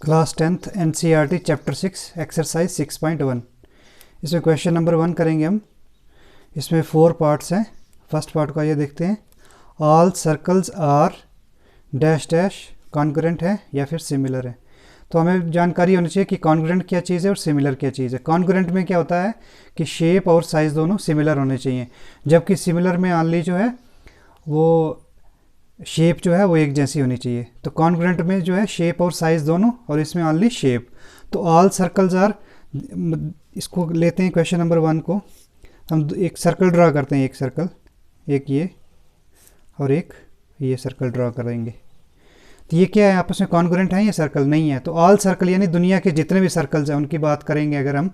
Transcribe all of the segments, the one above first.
Class 10th NCERT chapter 6 exercise 6.1। इसमें question number 1 करेंगे हम। इसमें 4 पार्ट्स हैं। फर्स्ट पार्ट को ये देखते हैं। All circles are dash dash congruent है या फिर सिमिलर है। तो हमें जानकारी होनी चाहिए कि कॉन्ग्रुएंट क्या चीज़ है और सिमिलर क्या चीज़ है। कॉन्ग्रुएंट में क्या होता है कि शेप और साइज़ दोनों सिमिलर होने चाहिए, जबकि सिमिलर में ऑनली जो है वो शेप जो है वो एक जैसी होनी चाहिए। तो कॉन्ग्रुएंट में जो है शेप और साइज़ दोनों, और इसमें ऑनली शेप। तो ऑल सर्कल्स आर, इसको लेते हैं क्वेश्चन नंबर 1 को। हम एक सर्कल ड्रा करते हैं, एक सर्कल, एक ये और एक ये सर्कल ड्रा करेंगे। तो ये क्या है, आपस में कॉन्ग्रुएंट है? ये सर्कल नहीं है। तो ऑल सर्कल यानी दुनिया के जितने भी सर्कल्स हैं उनकी बात करेंगे अगर हम,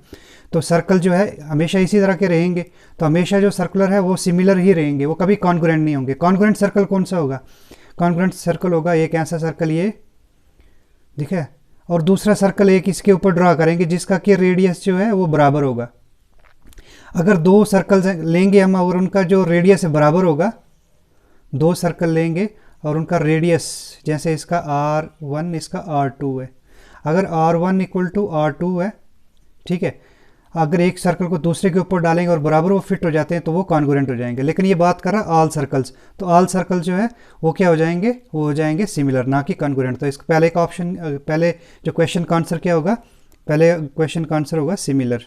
तो सर्कल जो है हमेशा इसी तरह के रहेंगे। तो हमेशा जो सर्कुलर है वो सिमिलर ही रहेंगे, वो कभी कॉन्ग्रुएंट नहीं होंगे। कॉन्ग्रुएंट सर्कल कौन सा होगा? कॉन्ग्रुएंट सर्कल होगा एक ऐसा सर्कल, ये दिखे, और दूसरा सर्कल एक इसके ऊपर ड्रा करेंगे जिसका कि रेडियस जो है वो बराबर होगा। अगर दो सर्कल्स लेंगे हम और उनका जो रेडियस बराबर होगा, दो सर्कल लेंगे और उनका रेडियस, जैसे इसका R1 इसका R2 है, अगर R1 इक्वल टू R2 है, ठीक है, अगर एक सर्कल को दूसरे के ऊपर डालेंगे और बराबर वो फिट हो जाते हैं तो वो कॉन्ग्रुएंट हो जाएंगे। लेकिन ये बात कर रहा ऑल सर्कल्स, तो ऑल सर्कल जो है वो क्या हो जाएंगे, वो हो जाएंगे सिमिलर, ना कि कॉन्ग्रुएंट। तो इसका पहले का ऑप्शन, पहले जो क्वेश्चन का आंसर क्या होगा, पहले क्वेश्चन का आंसर होगा सिमिलर।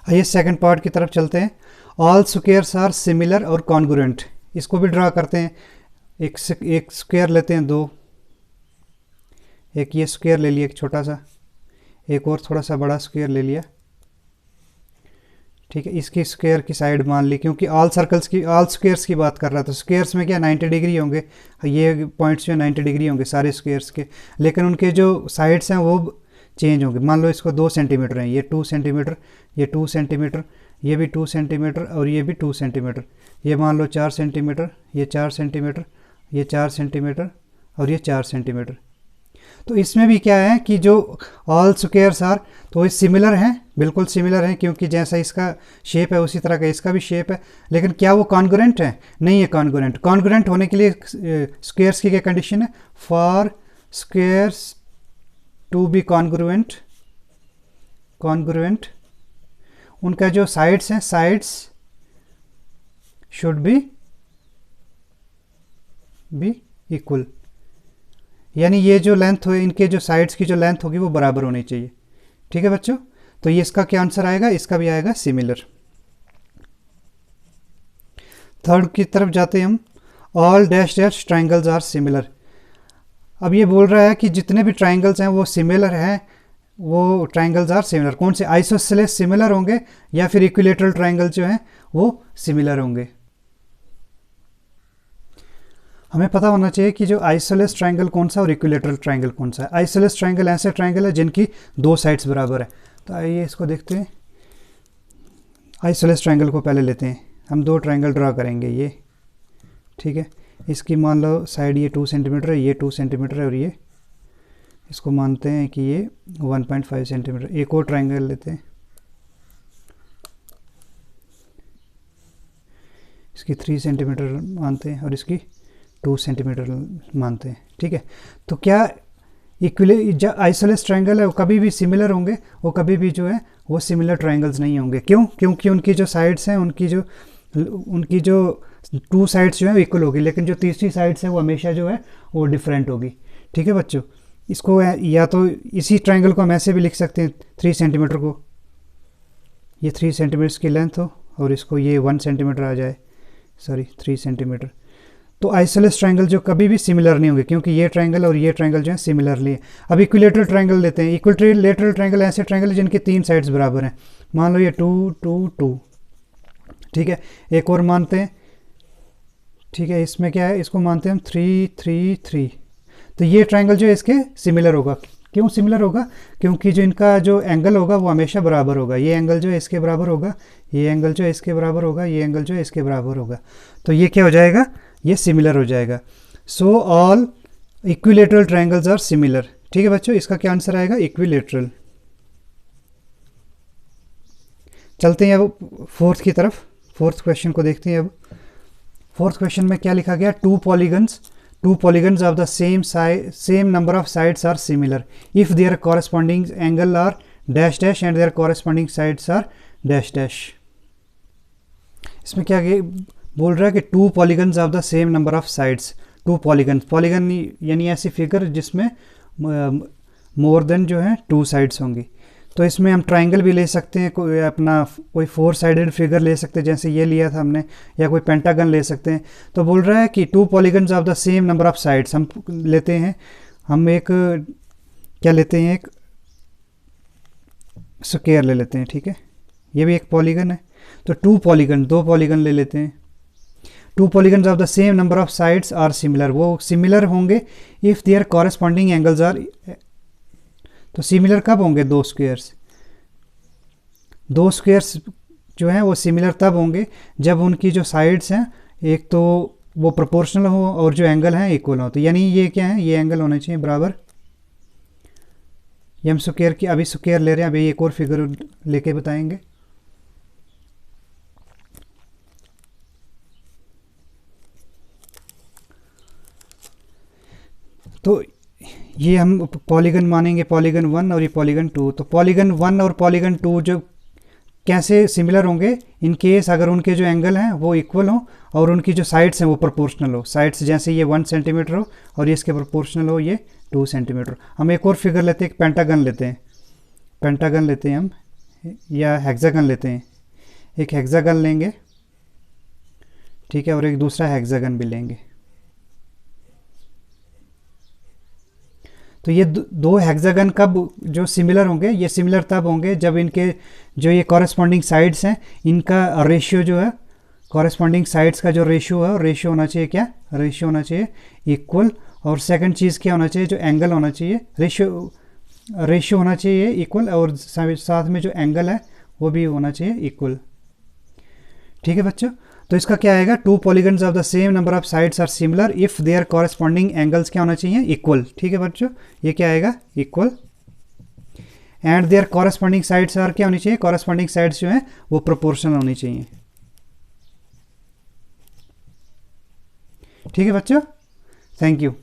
आइए सेकंड पार्ट की तरफ चलते हैं। ऑल स्क्वायर्स आर सिमिलर और कॉन्ग्रुएंट, इसको भी ड्रा करते हैं। एक स्क्वायर लेते हैं, दो, एक ये स्क्वायर ले लिया एक छोटा सा, एक और थोड़ा सा बड़ा स्क्वायर ले लिया, ठीक है। इसकी स्क्वायर की साइड मान ली, क्योंकि ऑल सर्कल्स की, ऑल स्क्वायर्स की बात कर रहा था। स्क्वायर्स में क्या 90 डिग्री होंगे, ये पॉइंट्स जो 90 डिग्री होंगे सारे स्क्वायर्स के, लेकिन उनके जो साइड्स हैं वो चेंज होंगे। मान लो इसको 2 सेंटीमीटर हैं, ये 2 सेंटीमीटर, ये 2 सेंटीमीटर, ये भी 2 सेंटीमीटर और ये भी 2 सेंटीमीटर, ये मान लो 4 सेंटीमीटर, ये 4 सेंटीमीटर, ये 4 सेंटीमीटर और ये 4 सेंटीमीटर। तो इसमें भी क्या है कि जो ऑल स्क्वायर्स आर, तो ये सिमिलर हैं, बिल्कुल सिमिलर हैं, क्योंकि जैसा इसका शेप है उसी तरह का इसका भी शेप है। लेकिन क्या वो कॉन्ग्रुएंट है? नहीं है कॉन्ग्रुएंट। कॉन्ग्रुएंट होने के लिए स्क्वायर्स की क्या कंडीशन है? For squares to be congruent, congruent उनका जो साइड्स हैं, साइड्स शुड बी इक्वल, यानी ये जो लेंथ हो, इनके जो साइड्स की जो लेंथ होगी वो बराबर होनी चाहिए। ठीक है बच्चों, तो ये इसका क्या आंसर आएगा? इसका भी आएगा सिमिलर। थर्ड की तरफ जाते हैं हम। All dash dash triangles are similar. अब ये बोल रहा है कि जितने भी ट्राइंगल्स हैं वो सिमिलर हैं, वो ट्राइंगल्स आर सिमिलर। कौन से? आइसोसेलेस सिमिलर होंगे या फिर इक्विलेटरल ट्राइंगल जो हैं वो सिमिलर होंगे। हमें पता होना चाहिए कि जो आइसोलेस ट्राइंगल कौन सा और इक्विलेटरल ट्राइंगल कौन सा है। आइसोलेस ट्राइंगल ऐसे ट्राइंगल है जिनकी दो साइड्स बराबर है। तो आइए इसको देखते हैं। आइसोलेस ट्राइंगल को पहले लेते हैं हम। दो ट्राइंगल ड्रा करेंगे, ये ठीक है। इसकी मान लो साइड ये 2 सेंटीमीटर है, ये 2 सेंटीमीटर है, और ये इसको मानते हैं कि ये 1.5 सेंटीमीटर। एक और ट्राइंगल लेते हैं, इसकी 3 सेंटीमीटर मानते हैं और इसकी 2 सेंटीमीटर मानते हैं, ठीक है। तो क्या आइसोलेस ट्राइंगल है वो कभी भी सिमिलर होंगे? वो कभी भी जो है वो सिमिलर ट्राइंगल्स नहीं होंगे। क्यों? क्योंकि उनकी जो साइड्स हैं, उनकी जो 2 साइड्स जो है इक्वल होगी, लेकिन जो तीसरी साइड्स है वो हमेशा जो है वो डिफरेंट होगी। ठीक है बच्चों, इसको या तो इसी ट्राइंगल को हम ऐसे भी लिख सकते हैं, 3 सेंटीमीटर को, ये 3 सेंटीमीटर की लेंथ हो और इसको ये 1 सेंटीमीटर आ जाए, सॉरी 3 सेंटीमीटर। तो आइसोलेस ट्राइंगल जो कभी भी सिमिलर नहीं होंगे, क्योंकि ये ट्राइंगल और ये ट्राइंगल जो है सिमिलरली है। अब इक्विलेटरल ट्राइंगल लेते हैं। इक्विलेटरल ट्राइंगल ऐसे ट्राइंगल जिनके 3 साइड्स बराबर हैं। मान लो ये 2 2 2, ठीक है। एक और मानते हैं, ठीक है। इसमें क्या है, इसको मानते हैं हम 3 3 3। तो ये ट्राइंगल जो है इसके सिमिलर होगा। क्यों सिमिलर होगा? क्योंकि जो इनका जो एंगल होगा वो हमेशा बराबर होगा। ये एंगल जो है इसके बराबर होगा, ये एंगल जो है इसके बराबर होगा, ये एंगल जो है इसके बराबर होगा। तो ये क्या हो जाएगा? ये सिमिलर हो जाएगा। So all equilateral triangles are similar. ठीक है बच्चों, इसका क्या आंसर आएगा? इक्विलेटरल। चलते हैं अब फोर्थ की तरफ। फोर्थ क्वेश्चन को देखते हैं अब। फोर्थ क्वेश्चन में क्या लिखा गया? 2 polygons two polygons of the same number of sides are similar if their corresponding angle are dash dash and their corresponding sides are dash dash. इसमें क्या बोल रहा है कि two polygons of the same number of sides, two polygon, polygon यानी ऐसी figure जिसमें more than जो है टू साइड्स होंगी। तो इसमें हम ट्राइंगल भी ले सकते हैं, कोई अपना कोई 4 साइडेड फिगर ले सकते हैं जैसे ये लिया था हमने, या कोई पेंटागन ले सकते हैं। तो बोल रहा है कि two polygons of the same number of sides हम लेते हैं, हम एक क्या लेते हैं, एक स्क्वायर ले लेते हैं, ठीक है, ये भी एक पॉलीगन है। तो टू पॉलीगन, दो पॉलीगन ले लेते हैं। Two polygons of the same number of sides are similar, वो सिमिलर होंगे if their corresponding angles are, तो सिमिलर कब होंगे, दो स्क्वायर्स जो हैं वो सिमिलर तब होंगे जब उनकी जो साइड्स हैं एक तो वो प्रोपोर्शनल हो और जो एंगल हैं इक्वल हो। तो यानी ये क्या है, ये एंगल होने चाहिए बराबर। ये हम स्क्वायर की अभी स्क्वायर ले रहे हैं, अभी एक और फिगर लेके बताएंगे। तो ये हम पॉलीगन मानेंगे, पॉलीगन 1 और ये पॉलीगन 2। तो पॉलीगन 1 और पॉलीगन 2 जो कैसे सिमिलर होंगे, इन केस अगर उनके जो एंगल हैं वो इक्वल हो और उनकी जो साइड्स हैं वो प्रोपोर्शनल हो। साइड्स जैसे ये 1 सेंटीमीटर हो और ये इसके प्रोपोर्शनल हो ये 2 सेंटीमीटर। हम एक और फिगर लेते हैं, एक पेंटागन लेते हैं, पेंटागन लेते हैं हम, या हेक्सागन लेते हैं। एक हेक्सागन लेंगे, ठीक है, और एक दूसरा हेक्सागन भी लेंगे। तो ये दो हेक्सागन कब जो सिमिलर होंगे, ये सिमिलर तब होंगे जब इनके जो ये कॉरेस्पॉन्डिंग साइड्स हैं इनका रेशियो जो है, कॉरेस्पॉन्डिंग साइड्स का जो रेशियो है, रेशियो होना चाहिए क्या, रेशियो होना चाहिए इक्वल। और सेकंड चीज़ क्या होना चाहिए, जो एंगल होना चाहिए, रेशियो होना चाहिए इक्वल, और साथ में जो एंगल है वो भी होना चाहिए इक्वल। ठीक है बच्चों, तो इसका क्या आएगा, two polygons of the same number of sides are similar if their corresponding angles क्या होना चाहिए, इक्वल। ठीक है बच्चों, ये क्या आएगा, equal. And their corresponding sides are क्या होनी चाहिए, कॉरेस्पॉन्डिंग साइड्स जो है वो प्रोपोर्शनल होनी चाहिए। ठीक है बच्चों, थैंक यू।